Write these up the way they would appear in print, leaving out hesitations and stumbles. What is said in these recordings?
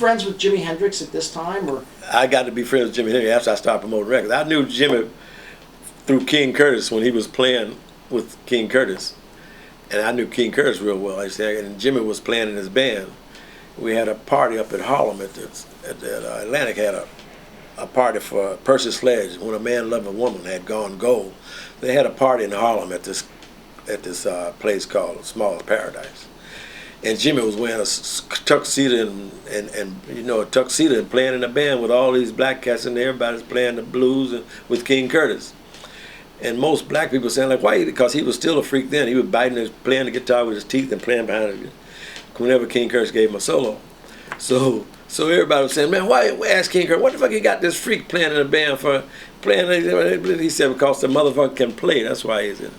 friends with Jimi Hendrix at this time, or? I got to be friends with Jimi Hendrix after I started promoting records. I knew Jimmy through King Curtis when he was playing with King Curtis, and I knew King Curtis real well. I said, and Jimmy was playing in his band. We had a party up at Harlem at Atlantic had a party for Percy Sledge when a man loved a woman had gone gold. They had a party in Harlem at this place called Small Paradise. And Jimmy was wearing a tuxedo and playing in a band with all these black cats and everybody's playing the blues with King Curtis. And most black people saying like, why? Because he was still a freak then. He was playing the guitar with his teeth and playing behind it whenever King Curtis gave him a solo. So everybody was saying, man, why ask King Curtis, what the fuck you got this freak playing in a band for? He said, because the motherfucker can play, that's why he's in it.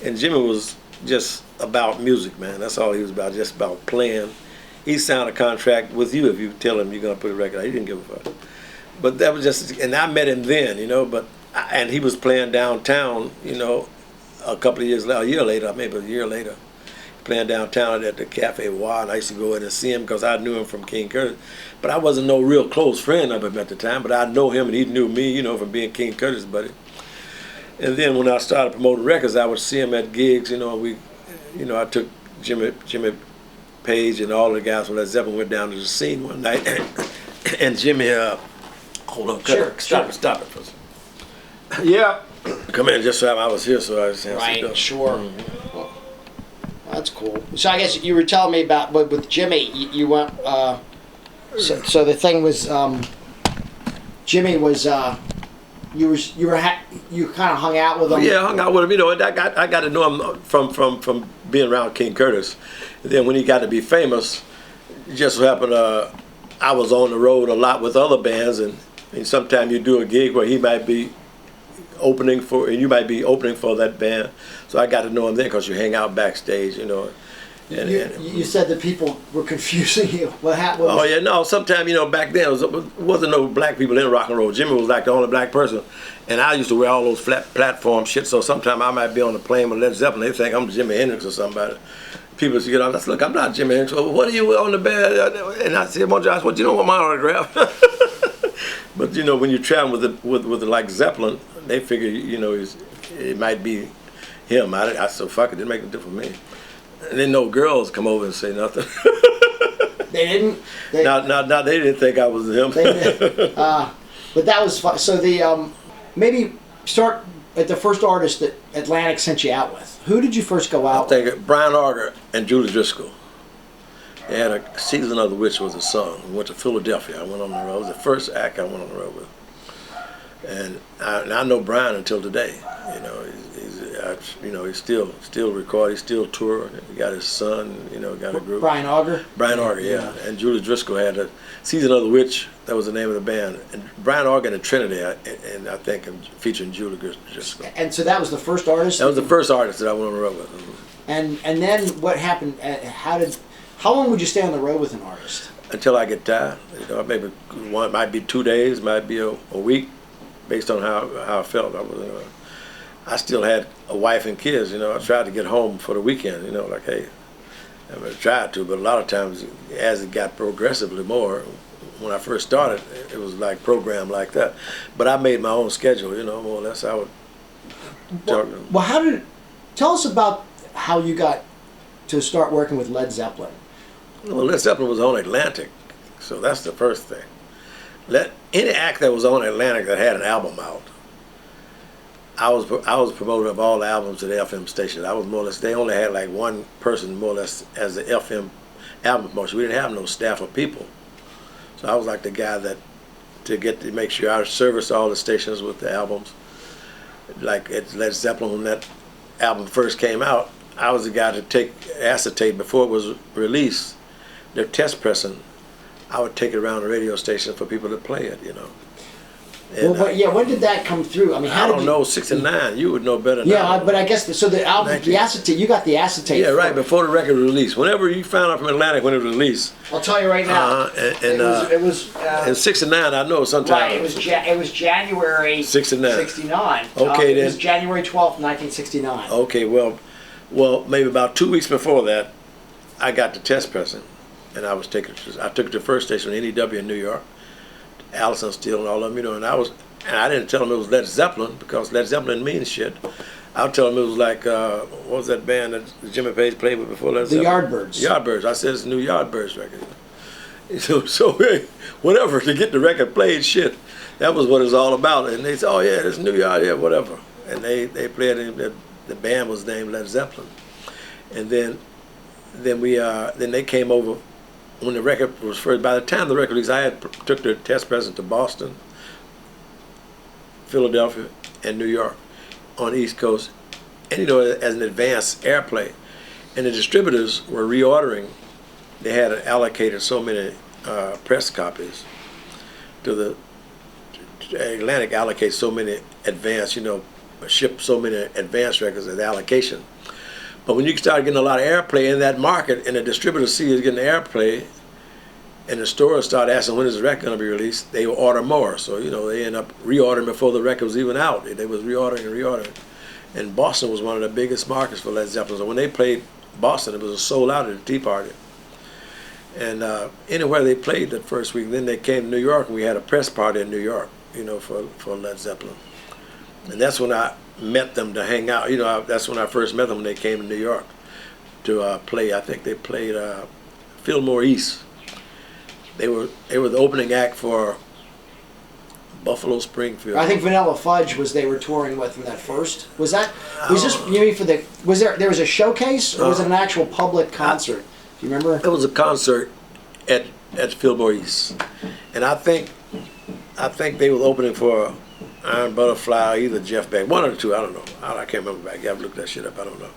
And Jimmy was just about music, man. That's all he was about, just about playing. He signed a contract with you if you tell him you're going to put a record out. He didn't give a fuck. But that was just, and I met him then, and he was playing downtown, a year later, maybe a year later, playing downtown at the Cafe War, and I used to go in and see him because I knew him from King Curtis. But I wasn't no real close friend of him at the time, but I know him and he knew me, from being King Curtis' buddy. And then when I started promoting records, I would see him at gigs, I took Jimmy Page and all the guys from Led Zeppelin went down to the scene one night, and Jimmy, hold on, stop it for a second. Yeah. Come in just so I was here, so I just have to go. Sure. Mm-hmm. Well, that's cool. So I guess you were telling me about with Jimmy, you went. So the thing was, Jimmy was. You kind of hung out with him. Yeah, I hung out with him. I got to know him from being around King Curtis. And then when he got to be famous, it just so happened I was on the road a lot with other bands, and sometimes you do a gig where he might be opening for, and you might be opening for that band. So I got to know him then because you hang out backstage, You said that people were confusing you. What happened? Oh yeah, no. Sometimes back then wasn't no black people in rock and roll. Jimmy was like the only black person, and I used to wear all those flat platform shit. So sometimes I might be on the plane with Led Zeppelin. They think I'm Jimi Hendrix or somebody. People say, look, I'm not Jimi Hendrix. Well, what are you on the band? And I said, well, Josh, you don't want my autograph. But when you travel with like Zeppelin, they figure it might be him. I said, fuck it, didn't make a difference for me. And then no girls come over and say nothing. They didn't? They didn't think I was him. They did. But that was fun. So maybe start at the first artist that Atlantic sent you out with. Who did you first go out with? I think Brian Auger and Julie Driscoll. They had a Season of the Witch was a song. We went to Philadelphia. I went on the road. It was the first act I went on the road with. And I know Brian until today. He's still recording, he's still touring. He got his son, got a group. Brian Auger? Brian Auger, yeah. And Julie Driscoll had a Season of the Witch, that was the name of the band. And Brian Auger and Trinity, and I think featuring Julie Driscoll. And so that was the first artist? That was the first artist that I went on the road with. And then what happened, how long would you stay on the road with an artist? Until I get tired. Maybe might be 2 days, might be a week, based on how I felt. I still had a wife and kids, I tried to get home for the weekend, like, hey, I tried to, but a lot of times as it got progressively more, when I first started, it was like programmed like that. But I made my own schedule, more or less. I would talk. Well, tell us about how you got to start working with Led Zeppelin. Well, Led Zeppelin was on Atlantic, so that's the first thing. Any act that was on Atlantic that had an album out, I was promoter of all the albums at the FM station. I was more or less, they only had like one person more or less as the FM album promotion. We didn't have no staff of people. So I was like the guy to make sure I serviced all the stations with the albums. Like at Led Zeppelin, when that album first came out, I was the guy to take acetate before it was released. They're test pressing. I would take it around the radio station for people to play it, And, when did that come through? I mean, I don't know, 69. You would know better than I. Yeah, but I guess the album, the acetate. You got the acetate. Yeah, right before the record was released. Whenever you found out from Atlantic when it was released. I'll tell you right now. It was in '69. I know sometime. Right. It was January '69. '69. Okay, then. It was January 12th, 1969. Okay, well, maybe about 2 weeks before that, I got the test pressing, and I took it to the first station, NEW in New York, Allison Steele and all of them, and I didn't tell them it was Led Zeppelin because Led Zeppelin didn't mean shit. I'll tell them it was like, what was that band that Jimmy Page played with before Led Zeppelin? The Yardbirds. Yardbirds. I said it's a new Yardbirds record. So whatever, to get the record played, shit, that was what it was all about. And they said, oh yeah, this new Yard, yeah, whatever. And they played it, the band was named Led Zeppelin. And then they came over when the record was first. By the time the record released, I took the test pressing to Boston, Philadelphia, and New York on the East Coast, and as an advanced airplay. And the distributors were reordering. They had allocated so many press copies to the Atlantic. Allocated so many advanced, ship so many advanced records as allocation. But when you start getting a lot of airplay in that market, and the distributors see you getting airplay, and the stores start asking when is the record going to be released, they will order more. So they end up reordering before the record was even out. They was reordering. And Boston was one of the biggest markets for Led Zeppelin. So when they played Boston, it was a sold out at the Tea Party. And anywhere they played that first week, then they came to New York, and we had a press party in New York, for Led Zeppelin. And that's when I met them to hang out. That's when I first met them when they came to New York to play. I think they played Fillmore East. They were the opening act for Buffalo Springfield. I think Vanilla Fudge they were touring with in that first. Was this you mean for there was a showcase, or was it an actual public concert? Do you remember? It was a concert at Fillmore East, and I think they were opening for Iron Butterfly, either Jeff Beck, one of the two. I don't know. I can't remember back. You have to look that shit up. I don't know.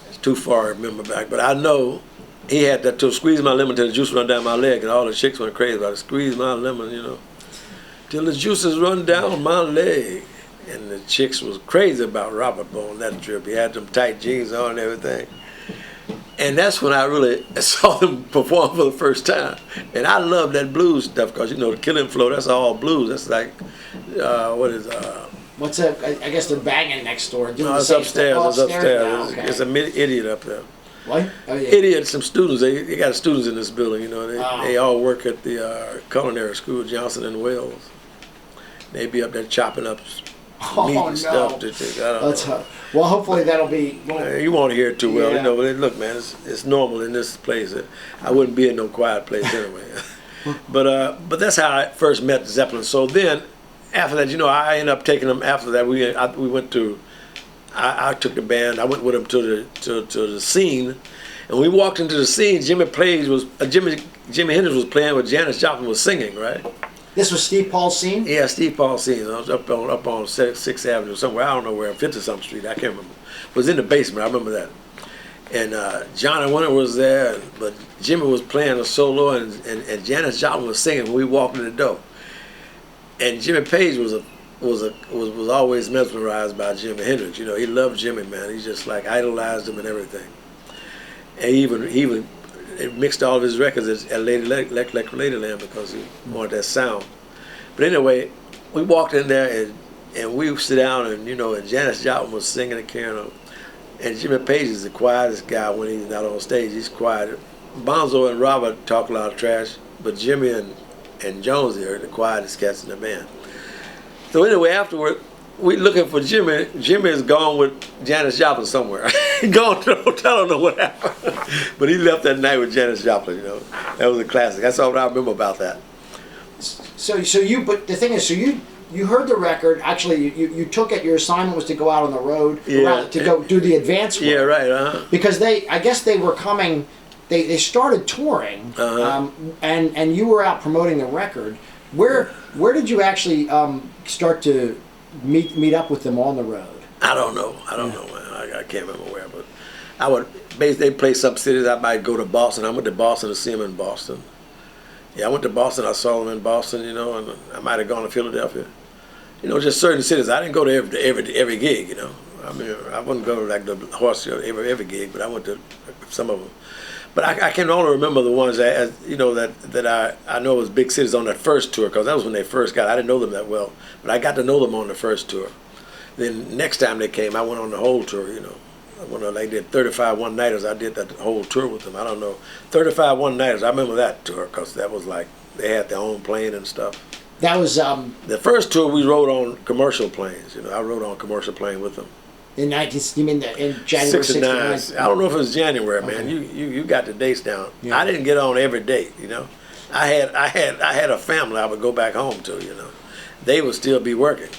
It's too far to remember back, but I know he had that to squeeze my lemon till the juice run down my leg, and all the chicks went crazy about it. Squeeze my lemon, till the juices run down my leg. And the chicks was crazy about Robert on that trip. He had them tight jeans on and everything. And that's when I really saw them perform for the first time. And I love that blues stuff because, the Killing Floor, that's all blues. That's like, What's that? I guess they're banging next door. No, it's upstairs. Oh, it's upstairs. No, okay. It's an idiot up there. What? Oh, yeah. Idiot, some students. They got students in this building, They all work at the culinary school, Johnson and Wales. They be up there chopping up meat and stuff. I don't know. Well, hopefully that'll be. You won't hear it too well, Yeah. But look, man, it's normal in this place. I wouldn't be in no quiet place anyway. But that's how I first met Zeppelin. So then, after that, I ended up taking them. After that, we went to. I took the band. I went with them to the scene, and we walked into the scene. Jimmy Hendrix was playing, with Janis Joplin was singing, right? This was Steve Paul's scene? Yeah, Steve Paul's scene. I was up on 6th Avenue somewhere. I don't know where, 50-something Street. I can't remember. It was in the basement. I remember that. And Johnny Winter was there, but Jimmy was playing a solo, and Janis Joplin was singing when we walked in the door. And Jimmy Page was always mesmerized by Jimi Hendrix. He loved Jimmy, man. He just idolized him and everything. And he even mixed all of his records at Ladyland because he wanted that sound. But anyway, we walked in there and we sit down and Janis Joplin was singing and carrying on. And Jimmy Page is the quietest guy when he's not on stage. He's quiet. Bonzo and Robert talk a lot of trash, but Jimmy and Jonesy are the quietest cats in the band. So anyway, afterward, we looking for Jimmy. Jimmy is gone with Janis Joplin somewhere. Gone to the hotel, I don't know what happened. But he left that night with Janis Joplin, That was a classic. That's all I remember about that. But the thing is, so you heard the record. Actually, you took it. Your assignment was to go out on the road, to go do the advance work. Yeah, right. Because I guess they were coming. They started touring, and you were out promoting the record. Where did you actually start to meet up with them on the road? I don't know, man. I can't remember where, but I would. They play some cities. I might go to Boston. I went to Boston to see them in Boston. Yeah, I went to Boston. I saw them in Boston, and I might have gone to Philadelphia. Just certain cities. I didn't go to every gig, I mean, I wouldn't go to the horse show every gig, but I went to some of them. But I can only remember the ones that I know was big cities on that first tour, because that was when they first got. I didn't know them that well, but I got to know them on the first tour. Then next time they came, I went on the whole tour, when they did 35 one-nighters, I did that whole tour with them. I don't know. 35 one-nighters, I remember that tour because that was like, they had their own plane and stuff. That was The first tour we rode on commercial planes. I rode on a commercial plane with them. in 19. You mean in January 69. '69? I don't know if it was January, man. Okay. You got the dates down. Yeah. I didn't get on every date. I had a family I would go back home to. They would still be working.